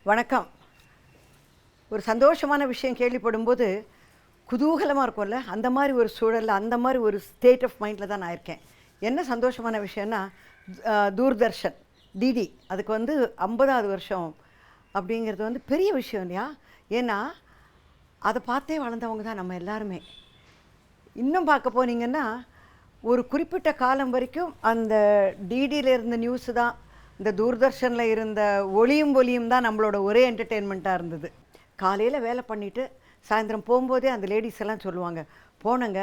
வணக்கம். ஒரு சந்தோஷமான விஷயம் கேள்விப்படும்போது குதூகலமாக இருக்கும்ல, அந்த மாதிரி ஒரு சூழலில் அந்த மாதிரி ஒரு ஸ்டேட் ஆஃப் மைண்டில் தான் நான் இருக்கேன். என்ன சந்தோஷமான விஷயம்னா தூர்தர்ஷன் டிடி அதுக்கு வந்து 50வது வருஷம் அப்படிங்கிறது வந்து பெரிய விஷயம் இல்லையா? ஏன்னா அதை பார்த்தே வளர்ந்தவங்க தான் நம்ம எல்லாருமே. இன்னும் பார்க்க போனீங்கன்னா ஒரு குறிப்பிட்ட காலம் வரைக்கும் அந்த டிடியில் இருந்த நியூஸு தான், இந்த தூர்தர்ஷனில் இருந்த ஒளியும் ஒலியும் தான் நம்மளோட ஒரே என்டர்டெயின்மெண்ட்டாக இருந்தது. காலையில் வேலை பண்ணிவிட்டு சாயந்தரம் போகும்போதே அந்த லேடிஸ் எல்லாம் சொல்லுவாங்க, போனங்க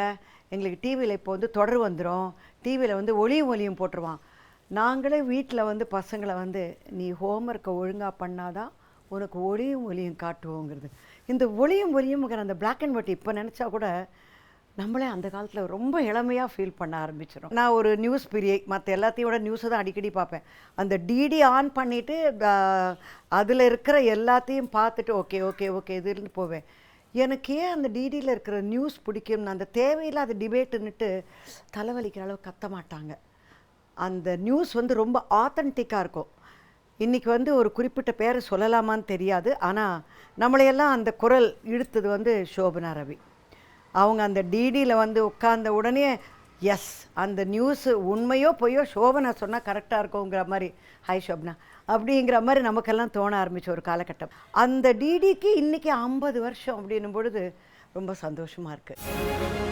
எங்களுக்கு டிவியில் இப்போ வந்து தொடர் வந்துடும், டிவியில் வந்து ஒளியும் ஒலியும் போட்டுருவான். நாங்களே வீட்டில் வந்து பசங்களை வந்து நீ ஹோம்ஒர்க்கை ஒழுங்காக பண்ணாதான் உனக்கு ஒளியும் ஒலியும் காட்டுவோங்கிறது. இந்த ஒளியும் ஒலியும்ங்கிற அந்த பிளாக் அண்ட் ஒயிட் இப்போ நினச்சா கூட நம்மளே அந்த காலத்தில் ரொம்ப இளமையாக ஃபீல் பண்ண ஆரம்பிச்சிடும். நான் ஒரு நியூஸ் பிரியை, மற்ற எல்லாத்தையோட நியூஸை தான் அடிக்கடி பார்ப்பேன். அந்த டிடி ஆன் பண்ணிவிட்டு அதில் இருக்கிற எல்லாத்தையும் பார்த்துட்டு ஓகே ஓகே ஓகே இதுன்னு போவேன். எனக்கு ஏன் அந்த டிடியில் இருக்கிற நியூஸ் பிடிக்கும்னு, அந்த தேவையில்லாத டிபேட்டுன்னுட்டு தலைவலிக்கிற அளவு கத்த மாட்டாங்க. அந்த நியூஸ் வந்து ரொம்ப ஆத்தென்டிக்காக இருக்கும். இன்றைக்கி வந்து ஒரு குறிப்பிட்ட பேரை சொல்லலாமான்னு தெரியாது, ஆனால் நம்மளையெல்லாம் அந்த குரல் இழுத்தது வந்து சோபனா ரவி. அவங்க அந்த டிடியில் வந்து உட்கார்ந்த உடனே எஸ் அந்த நியூஸு உண்மையோ பொய்யோ சோபனா சொன்னால் கரெக்டாக இருக்குங்கிற மாதிரி, ஹாய் சோபனா அப்படிங்கிற மாதிரி நமக்கெல்லாம் தோண ஆரம்பித்த ஒரு காலகட்டம். அந்த டிடிக்கு இன்றைக்கி 50 வருஷம் அப்படின்னும் பொழுது ரொம்ப சந்தோஷமாக இருக்குது.